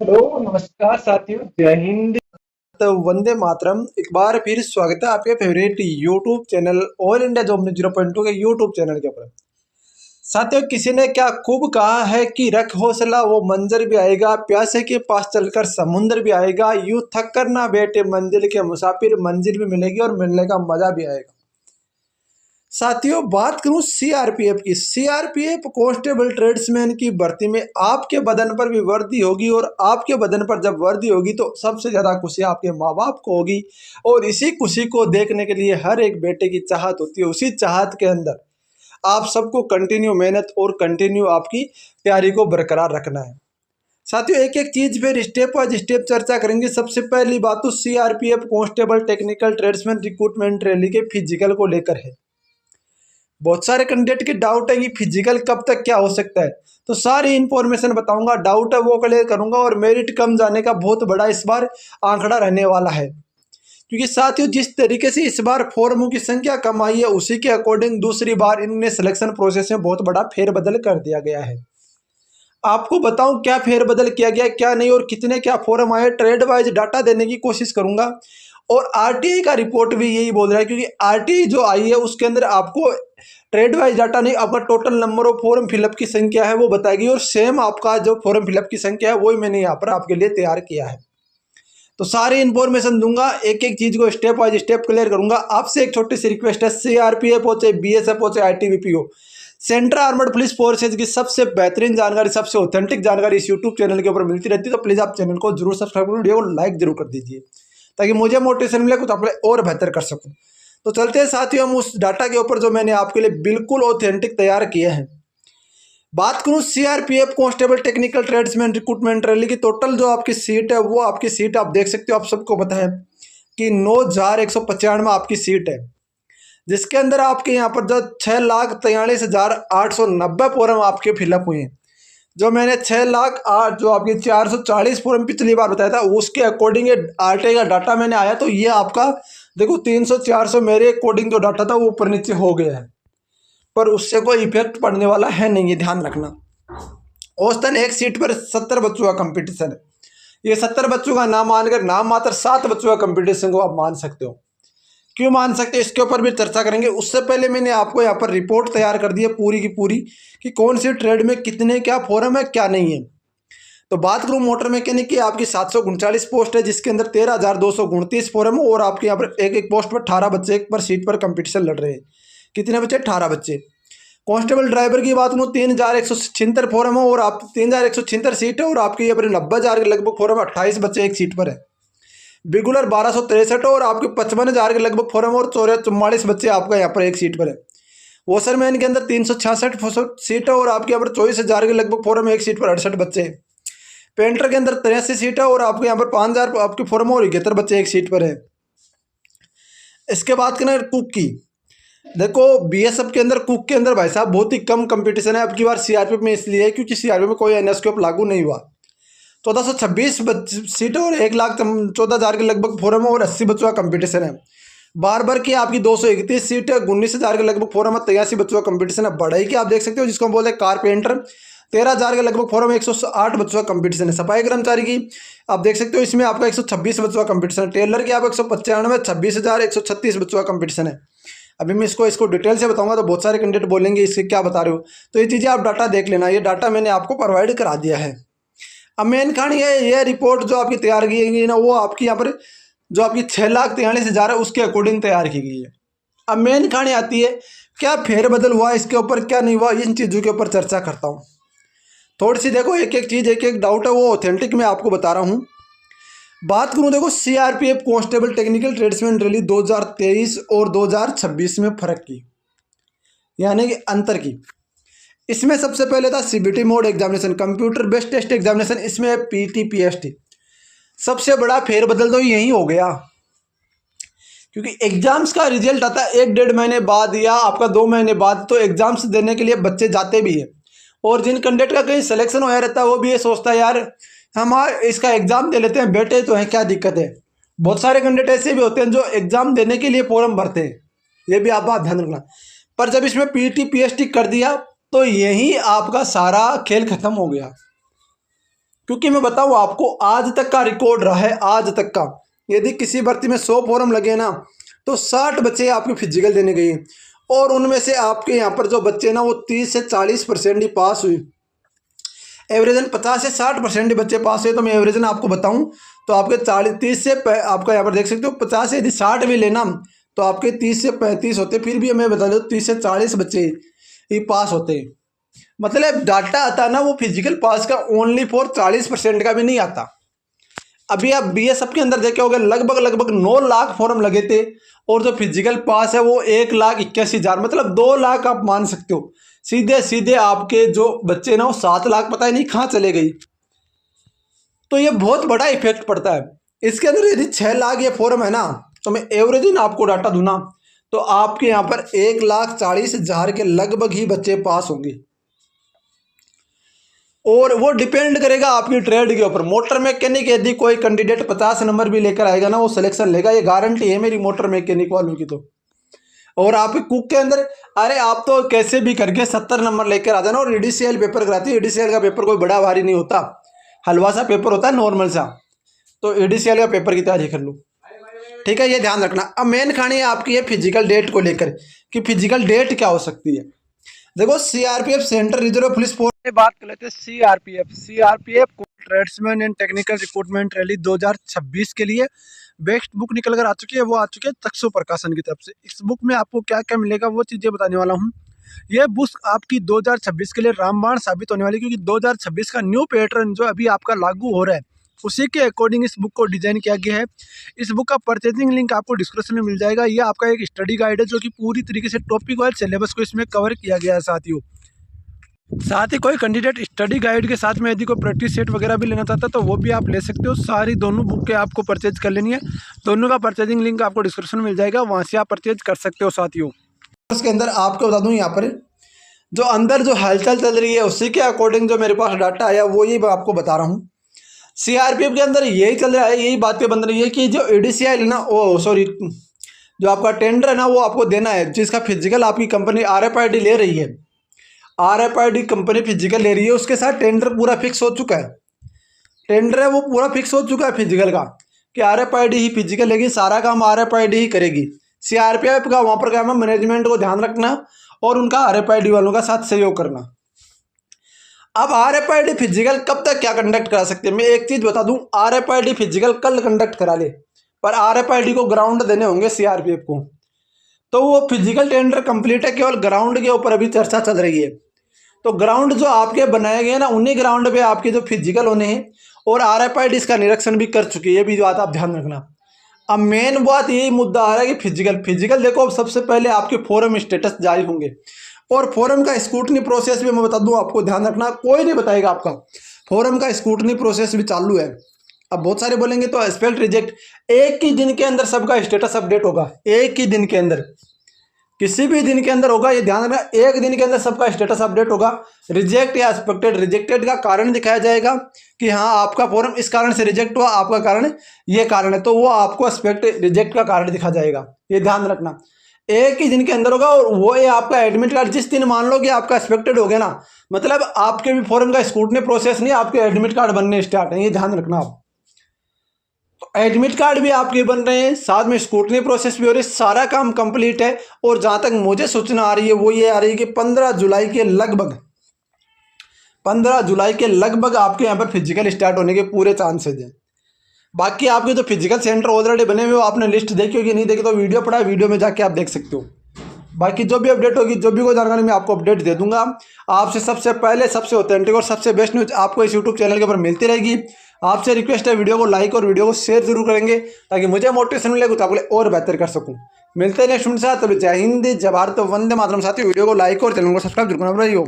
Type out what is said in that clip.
Hello, नमस्कार साथियों, जय हिंद। तो वंदे मातरम। एक बार फिर स्वागत है आपके favourite YouTube channel all India job news 0.2 के यूट्यूब चैनल के ऊपर। साथियों, किसी ने क्या खूब कहा है कि रख हौसला वो मंजर भी आएगा, प्यासे के पास चलकर समुंदर भी आएगा, यूं थक कर ना बैठे मंजिल के मुसाफिर, मंजिल भी मिलेगी और मिलने का मजा भी आएगा। साथियों, बात करूं सीआरपीएफ की। सीआरपीएफ कांस्टेबल ट्रेड्समैन की भर्ती में आपके बदन पर भी वर्दी होगी, और आपके बदन पर जब वर्दी होगी तो सबसे ज्यादा खुशी आपके माँ बाप को होगी। और इसी खुशी को देखने के लिए हर एक बेटे की चाहत होती है। उसी चाहत के अंदर आप सबको कंटिन्यू मेहनत और कंटिन्यू आपकी तैयारी को बरकरार रखना है। साथियों, एक एक चीज फिर स्टेप बाय स्टेप चर्चा करेंगे। सबसे पहली बात तो CRPF constable technical tradesman recruitment rally के फिजिकल को लेकर है। बहुत सारे कैंडिडेट के डाउट है कि फिजिकल कब तक क्या हो सकता है, तो सारी इंफॉर्मेशन बताऊंगा। डाउट है वो क्लियर करूंगा, और मेरिट कम जाने का बहुत बड़ा इस बार आंकड़ा रहने वाला है। क्योंकि साथियों, जिस तरीके से इस बार फॉर्मों की संख्या कम आई है, उसी के अकॉर्डिंग दूसरी बार इनने सिलेक्शन प्रोसेस में बहुत बड़ा फेरबदल कर दिया गया है। आपको बताऊं क्या फेरबदल किया गया, क्या नहीं, और कितने क्या फॉर्म आए, ट्रेड वाइज डाटा देने की कोशिश करूंगा। और आरटीआई का रिपोर्ट भी यही बोल रहा है, क्योंकि आरटीआई जो आई है उसके अंदर आपको ट्रेड वाइज डाटा नहीं, आपका total number of form fill up की संख्या है वो बताएगी, और सेम आपका जो फॉर्म फिलअप की संख्या है वही मैंने यहाँ पर आपके लिए तैयार किया है। तो सारी इन्फॉर्मेशन दूंगा, एक एक चीज को स्टेप बाय स्टेप क्लियर करूंगा। आपसे एक छोटी सी रिक्वेस्ट है, सीआरपीएफ हो चाहे बीएसएफ हो चाहे आईटीबीपी हो, सेंट्रल आर्मड पुलिस फोर्सेज की सबसे बेहतरीन जानकारी, सबसे ऑथेंटिक जानकारी इस यूट्यूब चैनल के ऊपर मिलती रहती है। तो प्लीज आप चैनल को जरूर सब्सक्राइब करो, वीडियो को लाइक जरूर कर दीजिए, ताकि मुझे मोटिवेशन मिले कुछ अपने और बेहतर कर सकूं। तो चलते हैं साथियों हम उस डाटा के ऊपर जो मैंने आपके लिए बिल्कुल ऑथेंटिक तैयार किए हैं। बात करूं CRPF constable technical tradesman recruitment rally की, टोटल जो आपकी सीट है वो आपकी सीट आप देख सकते हो, आप सबको पता है कि 9,195 आपकी सीट है, जिसके अंदर आपके यहाँ पर जो 6,43,890 फॉर्म आपके फिलअप हुए हैं। जो मैंने 6,08,000 जो आपकी 440 फॉर्म पिछली बार बताया था, उसके अकॉर्डिंग आरटीआई का डाटा मैंने आया, तो ये आपका देखो 300-400 मेरे अकॉर्डिंग जो डाटा था वो ऊपर नीचे हो गया है, पर उससे कोई इफेक्ट पड़ने वाला है नहीं, ये ध्यान रखना। औसतन एक सीट पर 70 बच्चों का कंपटीशन है। ये 70 बच्चों का नाम मानकर नाम मात्र 7 बच्चों का कंपटीशन को आप मान सकते हो। क्यों मान सकते हैं, इसके ऊपर भी चर्चा करेंगे। उससे पहले मैंने आपको यहाँ पर रिपोर्ट तैयार कर दी है पूरी की पूरी, कि कौन सी ट्रेड में कितने क्या फॉर्म है क्या नहीं है। तो बात करूँ मोटर मैकेनिक की, आपकी 739 पोस्ट है, जिसके अंदर 13,229 फॉर्म है, और आपके यहाँ पर एक एक पोस्ट पर 18 बच्चे एक पर सीट पर कंपटीशन लड़ रहे हैं। कितने बच्चे? 18 बच्चे। कांस्टेबल ड्राइवर की बात करूँ, 3,176 फॉर्म है, और आप 3,176 सीट है, और आपके यहाँ पर 90,000 के लगभग फॉर्म, 28 बच्चे एक सीट पर है। बिगुलर 1263 और आपके 55,000 के लगभग फॉर्म, और 44 बच्चे आपका यहाँ पर एक सीट पर है। वॉशरमैन के अंदर 366 सीट है, और आपके यहाँ पर 24,000 के लगभग फॉर्म, एक सीट पर 68 बच्चे। पेंटर के अंदर 83 सीट है, और आपके यहाँ पर 5,000 आपके फॉर्म और 71 बच्चे एक सीट पर है। इसके बाद करें कुक की। देखो बीएसएफ के अंदर कुक के अंदर भाई साहब बहुत ही कम कंपटीशन है अब की बार सीआरपीएफ में, इसलिए है क्योंकि सीआरपीएफ में कोई एनएसक्यूएफ लागू नहीं हुआ। 1426 सीटें और 1,14,000 के लगभग फॉर्म और 80 बच्चों का कंपटीशन है। बार बार की आपकी 231 सीट है, 19,000 के लगभग फॉर्म है, 83 बच्चों का कंपटीशन है। बढ़ई की आप देख सकते हो, जिसको हम बोलते हैं कारपेंटर, 13,000 के लगभग फॉर्म, 108 बच्चों का कंपटीशन है। सफाई कर्मचारी की आप देख सकते हो, इसमें आपका 126 बच्चों का कंपटीशन है। टेलर की आप 195, 26,136 बच्चों का कंपटीशन है। अभी मैं इसको डिटेल से बताऊंगा, तो बहुत सारे कैंडिडेट बोलेंगे इसके क्या बता रहे हो, तो ये चीज़ें आप डाटा देख लेना, ये डाटा मैंने आपको प्रोवाइड करा दिया है। अब मेन कहानी है, ये रिपोर्ट जो आपकी तैयार की गई ना, वो आपकी यहाँ पर जो आपकी 6,43,000 है उसके अकॉर्डिंग तैयार की गई है। अब मेन कहानी आती है, क्या फेरबदल हुआ इसके ऊपर, क्या नहीं हुआ, इन चीज़ों के ऊपर चर्चा करता हूँ थोड़ी सी। देखो एक एक चीज़, एक एक डाउट है वो ऑथेंटिक मैं आपको बता रहा हूँ। बात करूँ, देखो CRPF constable technical tradesman rally 2023 और 2026 में फर्क की, यानी कि अंतर की। इसमें सबसे पहले था CBT mode examination, computer based test examination, इसमें पीटी पीएसटी। सबसे बड़ा फेरबदल तो यही हो गया, क्योंकि एग्जाम्स का रिजल्ट आता है 1-1.5 महीने बाद या आपका 2 महीने बाद, तो एग्जाम्स देने के लिए बच्चे जाते भी हैं। और जिन कैंडिडेट का कहीं सिलेक्शन होया रहता है वो भी ये सोचता है यार हम इसका एग्जाम दे लेते हैं, बेटे तो हैं क्या दिक्कत है। बहुत सारे कैंडिडेट ऐसे भी होते हैं जो एग्जाम देने के लिए फॉर्म भरते हैं, ये भी आप बात ध्यान रखना। पर जब इसमें पीटी पीएसटी कर दिया, तो यही आपका सारा खेल खत्म हो गया, क्योंकि मैं बताऊँ आपको, आज तक का रिकॉर्ड रहा है, आज तक का। यदि किसी भर्ती में 100 फॉर्म लगे ना तो 60 बच्चे आपके फिजिकल देने गए, और उनमें से आपके यहाँ पर जो बच्चे ना वो 30 से 40% ही पास हुए। एवरेजन 50 से 60% बच्चे पास हुए। तो मैं एवरेजन आपको बताऊं तो आपके 30 से आपका यहाँ पर देख सकते हो 50 से यदि 60 भी लेना तो आपके 30 से 35 होते। फिर भी मैं बता दूँ 30 से 40 बच्चे ही पास होते हैं। मतलब डाटा आता है ना वो फिजिकल पास का ओनली फॉर 40% का भी नहीं आता। अभी आप बीएसएफ के अंदर देखे होंगे लगभग 9 लाख फॉर्म लगे थे, और जो फिजिकल पास है वो 1,81,000, मतलब 2 लाख आप मान सकते हो। सीधे सीधे आपके जो बच्चे ना वो 7 लाख पता ही नहीं कहाँ चले गई। तो ये बहुत बड़ा इफेक्ट पड़ता है इसके अंदर। यदि 6 लाख ये फॉर्म है ना तो मैं एवरेज आपको डाटा दूँ ना तो आपके यहाँ पर 1,40,000 के लगभग ही बच्चे पास होंगे, और वो डिपेंड करेगा आपकी ट्रेड के ऊपर। मोटर मैकेनिक यदि कोई कैंडिडेट 50 नंबर भी लेकर आएगा ना वो सिलेक्शन लेगा, ये गारंटी है मेरी मोटर मैकेनिक वालों की। तो और आप कुक के अंदर, अरे आप तो कैसे भी करके 70 नंबर लेकर आ जाना, और EDCL पेपर कराती है। EDCL का पेपर कोई बड़ा भारी नहीं होता, हलवा सा पेपर होता है, नॉर्मल सा। तो EDCL का पेपर की तैयारी कर लो, ठीक है, ये ध्यान रखना। अब मेन कहानी है आपकी है फिजिकल डेट को लेकर कि फिजिकल डेट क्या हो सकती है। देखो CRPF central reserve police force बात कर लेते हैं। CRPF tradesman and technical recruitment rally 2026 के लिए बेस्ट बुक निकल कर आ चुकी है। वो आ चुकी है तक्षु प्रकाशन की तरफ से। इस बुक में आपको क्या क्या मिलेगा वो चीज़ें बताने वाला हूँ। ये बुक आपकी 2026 के लिए रामबाण साबित होने वाली, क्योंकि 2026 का न्यू पैटर्न जो अभी आपका लागू हो रहा है उसी के अकॉर्डिंग इस बुक को डिजाइन किया गया है। इस बुक का परचेजिंग लिंक आपको डिस्क्रिप्शन में मिल जाएगा। ये आपका एक स्टडी गाइड है जो कि पूरी तरीके से टॉपिक वाइज सिलेबस को इसमें कवर किया गया है साथियों। साथ ही कोई कैंडिडेट स्टडी गाइड के साथ में यदि कोई प्रैक्टिस सेट वगैरह भी लेना चाहता है तो वो भी आप ले सकते हो। सारी दोनों बुक के आपको परचेज कर लेनी है। दोनों का परचेजिंग लिंक आपको डिस्क्रिप्शन में मिल जाएगा, वहाँ से आप परचेज कर सकते हो साथियों। उसके अंदर आपको बता दूँ, यहाँ पर जो अंदर जो हलचल चल रही है उसी के अकॉर्डिंग जो मेरे पास डाटा आया वो ही मैं आपको बता रहा हूँ। CRPF के अंदर यही चल रहा है, यही बातें बन रही है कि जो EDCL ना जो आपका टेंडर है ना वो आपको देना है, जिसका फिजिकल आपकी कंपनी RFID ले रही है। RFID कंपनी फिजिकल ले रही है, उसके साथ टेंडर पूरा फिक्स हो चुका है। टेंडर है वो पूरा फिक्स हो चुका है फिजिकल का कि RFID ही फिजिकल लेगी, सारा काम RFID ही करेगी। CRPF का वहाँ पर क्या है, मैनेजमेंट को ध्यान रखना और उनका RFID वालों का साथ सहयोग करना। अब RFID फिजिकल कब तक क्या कंडक्ट करा सकते हैं, मैं एक चीज़ बता दूं, RFID फिजिकल कल कंडक्ट करा ले, पर RFID को ग्राउंड देने होंगे CRPF को। तो वो फिजिकल टेंडर कंप्लीट है, केवल ग्राउंड के ऊपर अभी चर्चा चल रही है। तो ग्राउंड जो आपके बनाए गए ना उन्हीं ग्राउंड पे आपके जो फिजिकल होने हैं, और RFID इसका निरीक्षण भी कर चुकी है, ये भी बात आप ध्यान रखना। अब मेन बात यही मुद्दा आ रहा है कि फिजिकल देखो, अब सबसे पहले आपके फॉरम स्टेटस जारी होंगे, और फॉरम का स्क्रूटनी प्रोसेस भी मैं बता दूं आपको, ध्यान रखना, कोई नहीं बताएगा आपका। फॉरम का स्क्रूटनी प्रोसेस भी चालू है। अब बहुत सारे बोलेंगे तो एक्सपेक्ट रिजेक्ट, एक ही दिन के अंदर सबका स्टेटस अपडेट होगा, एक ही दिन के अंदर, किसी भी दिन के अंदर होगा, ये ध्यान रखना, एक दिन के अंदर सबका स्टेटस अपडेट होगा। रिजेक्ट या एक्सपेक्टेड, रिजेक्टेड का कारण दिखाया जाएगा कि हाँ आपका फॉरम इस कारण से रिजेक्ट हुआ, आपका कारण ये कारण है, तो वो आपको एक्सपेक्ट रिजेक्ट का कारण दिखा जाएगा, ये ध्यान रखना। एक ही दिन के अंदर होगा, और वो ये आपका एडमिट कार्ड जिस दिन मान लो कि आपका एक्सपेक्टेड हो गया ना, मतलब आपके भी फॉरम का स्क्रूटनी प्रोसेस नहीं, आपके एडमिट कार्ड बनने स्टार्ट है, ये ध्यान रखना आप। तो एडमिट कार्ड भी आपके बन रहे हैं, साथ में स्क्रूटनी प्रोसेस भी हो रही है, सारा काम कंप्लीट है। और जहाँ तक मुझे सूचना आ रही है वो ये आ रही है कि 15 जुलाई के लगभग आपके यहाँ पर फिजिकल स्टार्ट होने के पूरे चांसेज हैं। बाकी आपके जो फिजिकल सेंटर ऑलरेडी बने हुए, आपने लिस्ट देखी होगी, नहीं देखी तो वीडियो पड़ा है, वीडियो में जाके आप देख सकते हो। बाकी जो भी अपडेट होगी, जो भी कोई जानकारी मैं आपको अपडेट दे दूंगा। आपसे सबसे पहले, सबसे ऑथेंटिक और सबसे बेस्ट न्यूज़ आपको इस यूट्यूब चैनल के ऊपर मिलती रहेगी। आपसे रिक्वेस्ट है, वीडियो को लाइक और वीडियो को शेयर जरूर करेंगे ताकि मुझे मोटिवेशन मिले, कुछ आपको और बेहतर कर सकूँ। मिलते हैं नेक्स्ट वीडियो के साथ, तभी जय हिंद, जय भारत, वंदे मातरम। साथी वीडियो को लाइक और चैनल को सब्सक्राइब जरूर करना।